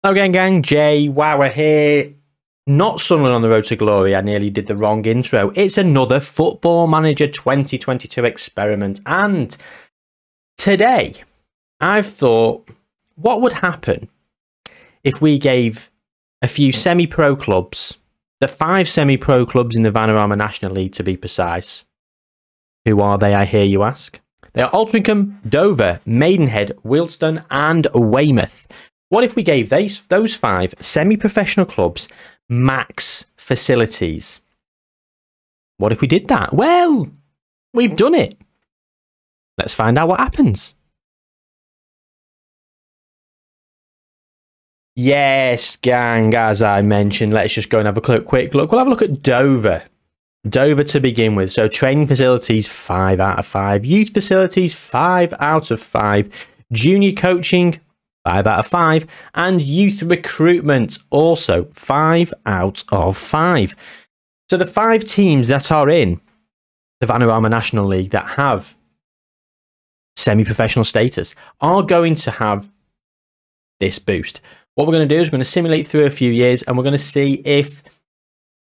Hello again, gang. Jay Wower here. Not Sunderland on the road to glory. I nearly did the wrong intro. It's another Football Manager 2022 experiment. And today, I've thought, what would happen if we gave a few semi-pro clubs, the 5 semi-pro clubs in the Vanarama National League to be precise. Who are they, I hear you ask? They are Altrincham, Dover, Maidenhead, Wealdstone and Weymouth. What if we gave those 5 semi-professional clubs max facilities? What if we did that? Well, we've done it. Let's find out what happens. Yes, gang, as I mentioned, let's just go and have a quick look. We'll have a look at Dover. Dover to begin with. So training facilities, 5 out of 5. Youth facilities, 5 out of 5. Junior coaching, 5 out of 5, and youth recruitment also 5 out of 5. So the 5 teams that are in the Vanarama National League that have semi-professional status are going to have this boost. What we're going to do is we're going to simulate through a few years and we're going to see if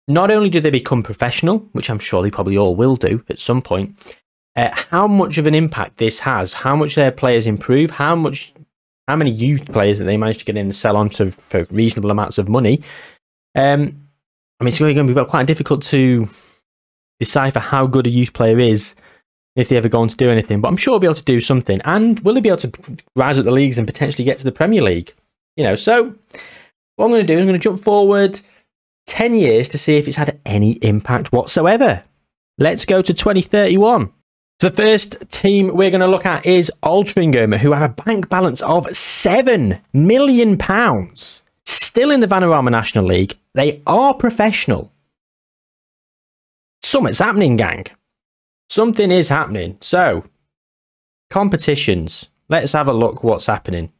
not only do they become professional, which I'm sure they probably all will do at some point, how much of an impact this has, how much their players improve, how many youth players that they manage to get in and sell on to for reasonable amounts of money. I mean, it's going to be quite difficult to decipher how good a youth player is if they ever go on to do anything. But I'm sure we'll be able to do something. And will they be able to rise up the leagues and potentially get to the Premier League? You know, so what I'm going to do is I'm going to jump forward 10 years to see if it's had any impact whatsoever. Let's go to 2031. So the first team we're going to look at is Altrincham, who have a bank balance of £7 million. Still in the Vanarama National League. They are professional. Something's happening, gang. Something is happening. So, competitions. Let's have a look what's happening.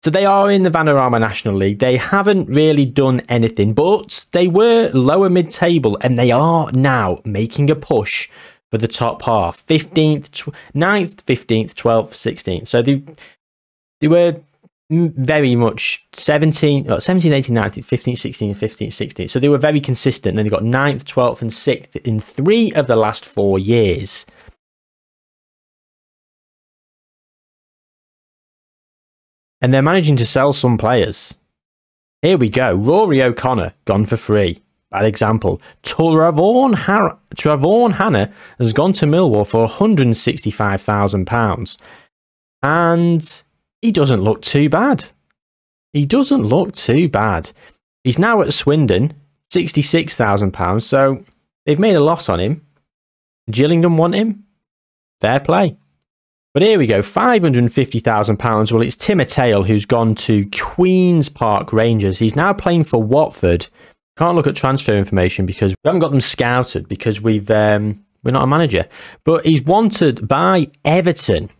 So they are in the Vanarama National League. They haven't really done anything, but they were lower mid-table and they are now making a push for the top half, 15th, 9th, 15th, 12th, 16th. So they were very much 17, 18, 19, 15, 16, 15, 16. So they were very consistent. And then they got 9th, 12th and 6th in 3 of the last 4 years. And they're managing to sell some players. Here we go. Rory O'Connor, gone for free. Bad example. Travon Hannah has gone to Millwall for £165,000. And he doesn't look too bad. He doesn't look too bad. He's now at Swindon, £66,000. So they've made a loss on him. Gillingham want him. Fair play. But here we go, £550,000. Well, it's Tim Tail who's gone to Queen's Park Rangers. He's now playing for Watford. Can't look at transfer information because we haven't got them scouted because we're not a manager. But he's wanted by Everton.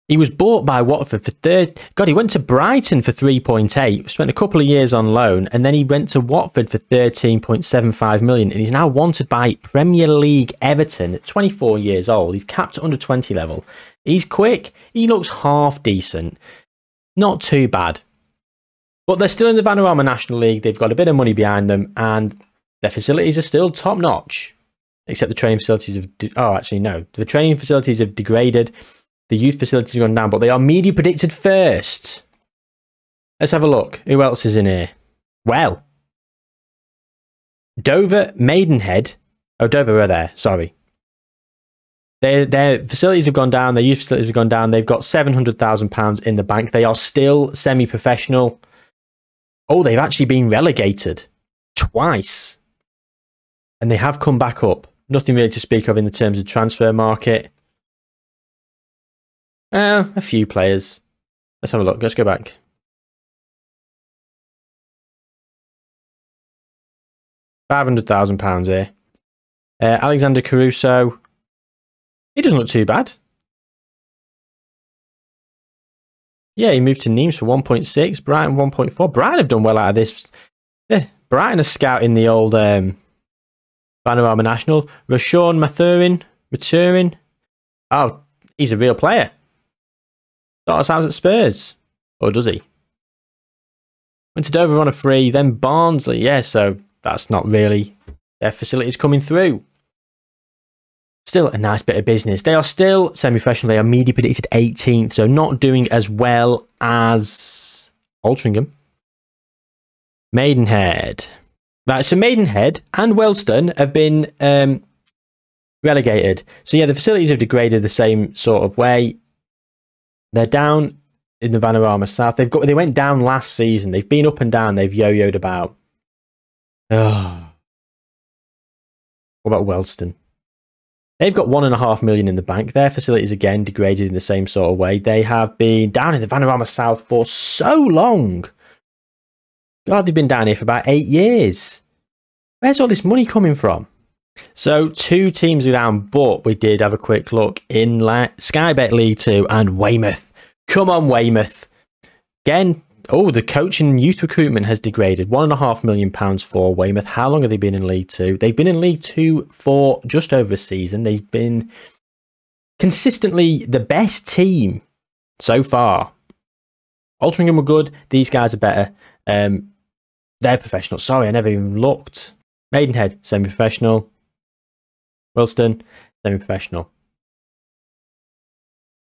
He was bought by Watford for he went to Brighton for 3.8, spent a couple of years on loan, and then he went to Watford for 13.75 million, and he's now wanted by Premier League Everton at 24 years old. He's capped at under 20 level. He's quick. He looks half decent. Not too bad. But they're still in the Vanarama National League. They've got a bit of money behind them, and their facilities are still top notch. Except the training facilities have... Oh, actually, no. The training facilities have degraded. The youth facilities have gone down, but they are media predicted first. Let's have a look. Who else is in here? Well, Dover, Maidenhead. Oh, Dover were there. Sorry. Their facilities have gone down. Their youth facilities have gone down. They've got £700,000 in the bank. They are still semi-professional. Oh, they've actually been relegated twice. And they have come back up. Nothing really to speak of in the terms of transfer market. A few players. Let's have a look. Let's go back. £500,000 here. Alexander Caruso. He doesn't look too bad. Yeah, he moved to Nimes for 1.6. Brighton 1.4. Brighton have done well out of this. Yeah, Brighton are scouting the old Vanarama National. Rashawn Mathurin. Oh, he's a real player. Starts out at Spurs. Or does he? Went to Dover on a free, then Barnsley. Yeah, so that's not really their facilities coming through. Still a nice bit of business. They are still semi-professional. They are media predicted 18th, so not doing as well as Altrincham. Maidenhead. Right, so Maidenhead and Wellston have been relegated. So yeah, the facilities have degraded the same sort of way. They're down in the Vanarama South. They went down last season. They've been up and down. They've yo-yoed about. Oh. What about Wellston? They've got £1.5 million in the bank. Their facilities again degraded in the same sort of way. They have been down in the Vanarama South for so long. God, they've been down here for about 8 years. Where's all this money coming from? So 2 teams are down, but we did have a quick look in Sky Bet League 2 and Weymouth. Come on, Weymouth. Again, oh, the coaching and youth recruitment has degraded. £1.5 million for Weymouth. How long have they been in League 2? They've been in League 2 for just over a season. They've been consistently the best team so far. Altrincham were good. These guys are better. They're professional. Sorry, I never even looked. Maidenhead, semi-professional. Wilston, semi-professional.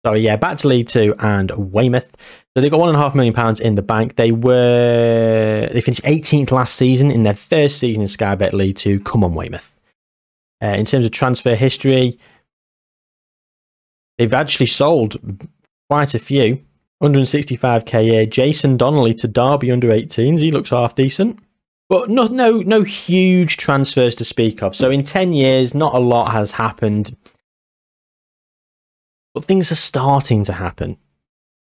Sorry, yeah, back to League 2 and Weymouth. So they got £1.5 million in the bank. They finished 18th last season in their first season in Sky Bet League 2. Come on, Weymouth. In terms of transfer history, they've actually sold quite a few. 165k a year. Jason Donnelly to Derby under 18s. He looks half decent. But no huge transfers to speak of. So in 10 years, not a lot has happened. But things are starting to happen.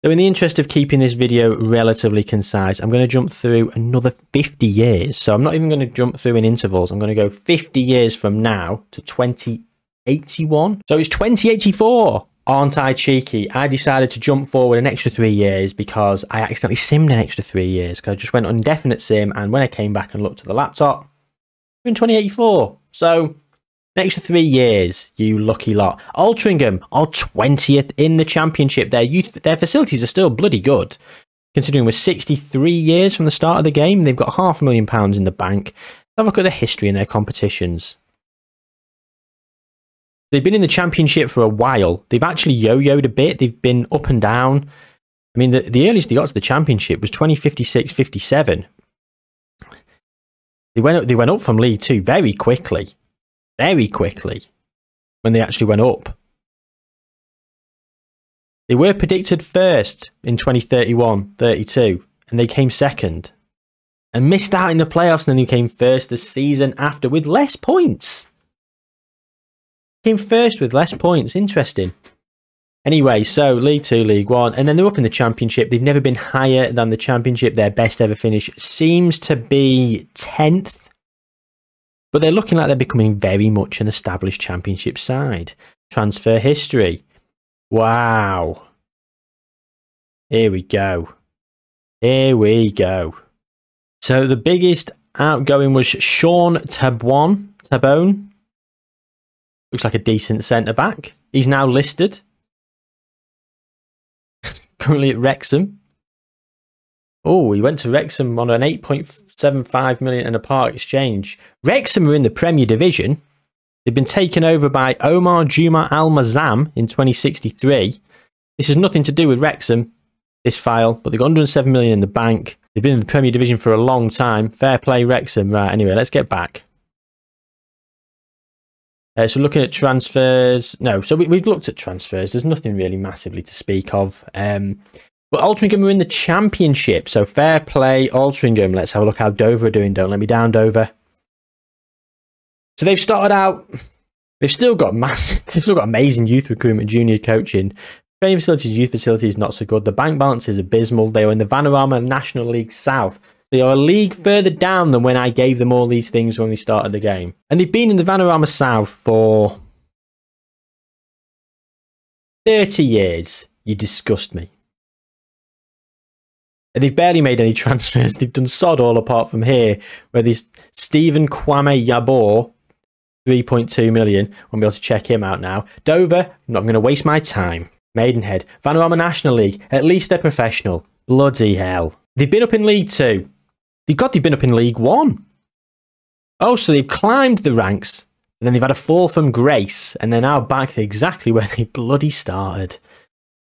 So in the interest of keeping this video relatively concise, I'm going to jump through another 50 years. So I'm not even going to jump through in intervals. I'm going to go 50 years from now to 2081. So it's 2084. Aren't I cheeky? I decided to jump forward an extra 3 years because I accidentally simmed an extra 3 years. Because I just went on indefinite sim, and when I came back and looked at the laptop, we're in 2084. So an extra 3 years, you lucky lot. Altrincham are 20th in the championship. Their facilities are still bloody good. Considering we're 63 years from the start of the game, they've got £500,000 in the bank. Have a look at the history in their competitions. They've been in the championship for a while. They've actually yo-yoed a bit. They've been up and down. I mean, the earliest they got to the championship was 2056-57. They went up from League 2 very quickly. Very quickly. When they actually went up. They were predicted first in 2031-32. And they came second. And missed out in the playoffs. And then they came first the season after with less points. Came first with less points. Interesting. Anyway, so League 2, League 1, and then they're up in the Championship. They've never been higher than the Championship. Their best ever finish seems to be 10th. But they're looking like they're becoming very much an established Championship side. Transfer history. Wow. Here we go. Here we go. So the biggest outgoing was Sean Tabone. Looks like a decent centre-back. He's now listed. Currently at Wrexham. Oh, he went to Wrexham on an 8.75 million and a part exchange. Wrexham are in the Premier Division. They've been taken over by Omar Juma Al-Mazam in 2063. This has nothing to do with Wrexham, this file, but they've got 107 million in the bank. They've been in the Premier Division for a long time. Fair play, Wrexham. Right, anyway, let's get back. So looking at transfers, no, so we've looked at transfers. There's nothing really massively to speak of. But Altrincham are in the Championship, so fair play, Altrincham. Let's have a look how Dover are doing. Don't let me down, Dover. So they've started out. They've still got amazing youth recruitment, junior coaching. Training facilities, youth facilities, not so good. The bank balance is abysmal. They are in the Vanarama National League South. They are a league further down than when I gave them all these things when we started the game. And they've been in the Vanarama South for 30 years. You disgust me. And they've barely made any transfers. They've done sod all apart from here, where there's Stephen Kwame Yabor, 3.2 million. Won't be able to check him out now. Dover, I'm not going to waste my time. Maidenhead, Vanarama National League. At least they're professional. Bloody hell. They've been up in League 2. God, they've been up in League One. Oh, so they've climbed the ranks, and then they've had a fall from grace, and they're now back to exactly where they bloody started.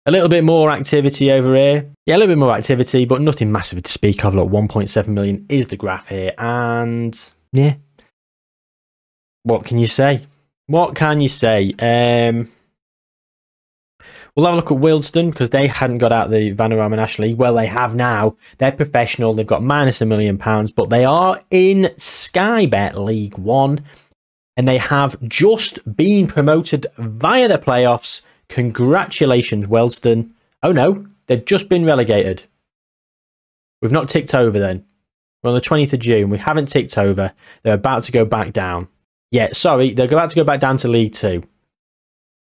A little bit more activity over here. Yeah, a little bit more activity, but nothing massive to speak of. Look, 1.7 million is the graph here, and yeah. What can you say? What can you say? We'll have a look at Wealdstone, because they hadn't got out the Vanarama National League. Well, they have now. They're professional. They've got -£1 million, but they are in Sky Bet League One, and they have just been promoted via the playoffs. Congratulations, Wealdstone. Oh no, they've just been relegated. We've not ticked over then. We're on the 20th of June. We haven't ticked over. They're about to go back down. Yeah, sorry, they're about to go back down to League Two.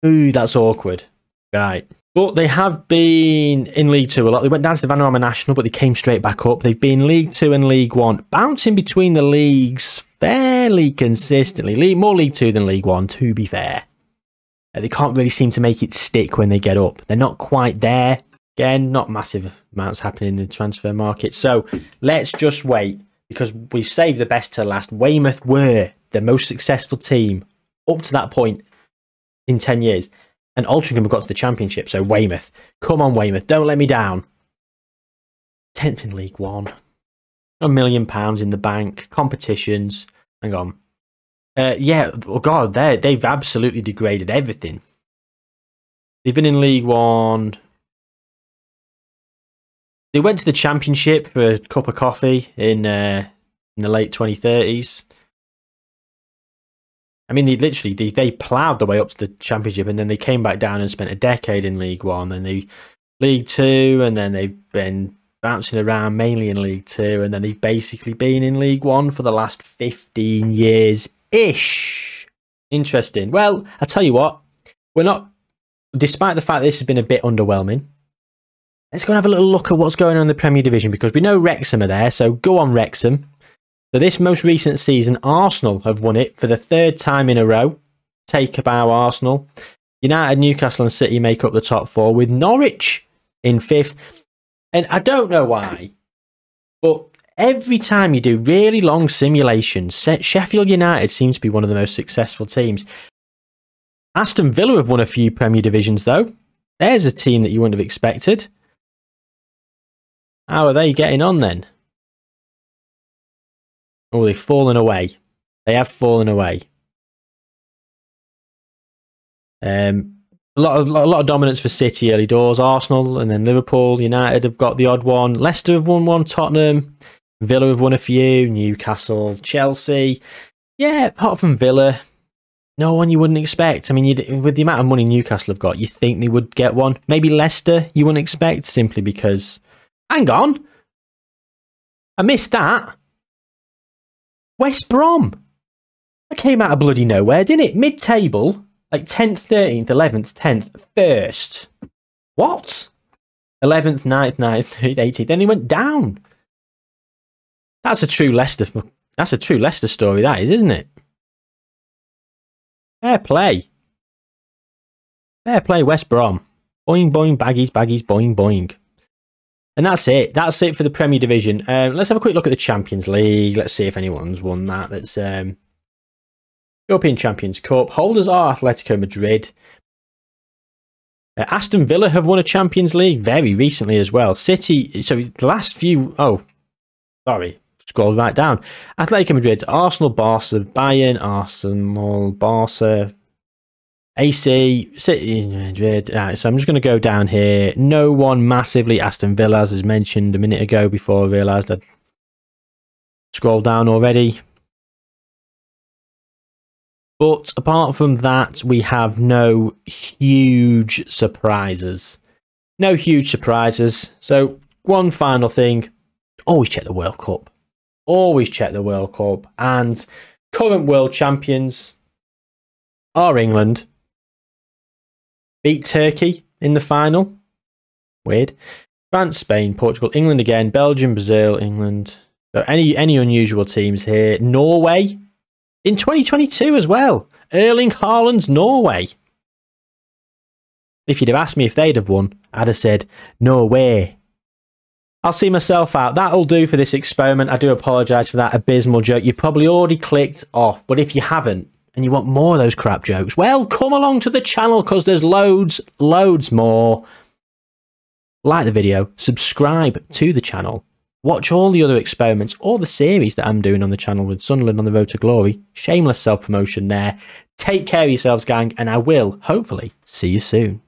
Ooh, that's awkward. Right. But they have been in League Two a lot. They went down to the Vanarama National, but they came straight back up. They've been League Two and League One, bouncing between the leagues fairly consistently. More League Two than League One, to be fair. They can't really seem to make it stick when they get up. They're not quite there. Again, not massive amounts happening in the transfer market. So let's just wait, because we saved the best to last. Weymouth were the most successful team up to that point in 10 years. And Altrincham have got to the Championship. So Weymouth, come on Weymouth, don't let me down. 10th in League One. £1 million in the bank. Competitions. Hang on. Yeah, oh God, they've absolutely degraded everything. They've been in League One. They went to the Championship for a cup of coffee in the late 2030s. I mean, they ploughed their way up to the Championship, and then they came back down and spent a decade in League One, and they League Two, and then they've been bouncing around mainly in League Two, and then they've basically been in League One for the last 15 years-ish. Interesting. Well, I tell you what, we're not, despite the fact that this has been a bit underwhelming, let's go and have a little look at what's going on in the Premier Division, because we know Wrexham are there, so go on Wrexham. So this most recent season, Arsenal have won it for the 3rd time in a row. Take a bow, Arsenal. United, Newcastle and City make up the top 4, with Norwich in 5th. And I don't know why, but every time you do really long simulations, Sheffield United seems to be one of the most successful teams. Aston Villa have won a few Premier Divisions, though. There's a team that you wouldn't have expected. How are they getting on then? Oh, they've fallen away. They have fallen away. A lot of dominance for City early doors. Arsenal and then Liverpool. United have got the odd one. Leicester have won one. Tottenham. Villa have won a few. Newcastle. Chelsea. Yeah, apart from Villa, no one you wouldn't expect. I mean, with the amount of money Newcastle have got, you think they would get one. Maybe Leicester you wouldn't expect, simply because... Hang on! I missed that. West Brom. That came out of bloody nowhere, didn't it? Mid-table, like 10th, 13th, 11th, 10th, 1st. What? 11th, 9th, 9th, 18th. Then he went down. That's a true Leicester. That's a true Leicester story, that is, isn't it? Fair play. Fair play, West Brom. Boing, boing, baggies, baggies, boing, boing. And that's it. That's it for the Premier Division. Let's have a quick look at the Champions League. Let's see if anyone's won that. That's European Champions Cup. Holders are Atletico Madrid. Aston Villa have won a Champions League very recently as well. City, so the last few... Oh, sorry. Scroll right down. Atletico Madrid, Arsenal, Barca, Bayern, Arsenal, Barca... AC, City, Madrid. Right, so I'm just going to go down here. No one massively. Aston Villa, as mentioned a minute ago before I realised I'd scrolled down already. But apart from that, we have no huge surprises. No huge surprises. So one final thing. Always check the World Cup. Always check the World Cup. And current world champions are England. Beat Turkey in the final. Weird. France, Spain, Portugal, England again, Belgium, Brazil, England. So any unusual teams here. Norway in 2022 as well. Erling Haaland's Norway. If you'd have asked me if they'd have won, I'd have said, no way. I'll see myself out. That'll do for this experiment. I do apologise for that abysmal joke. You probably already clicked off, but if you haven't and you want more of those crap jokes, well, come along to the channel because there's loads more. Like the video, subscribe to the channel, watch all the other experiments or the series that I'm doing on the channel with Sunderland on the road to glory. Shameless self-promotion there. Take care of yourselves, gang, and I will hopefully see you soon.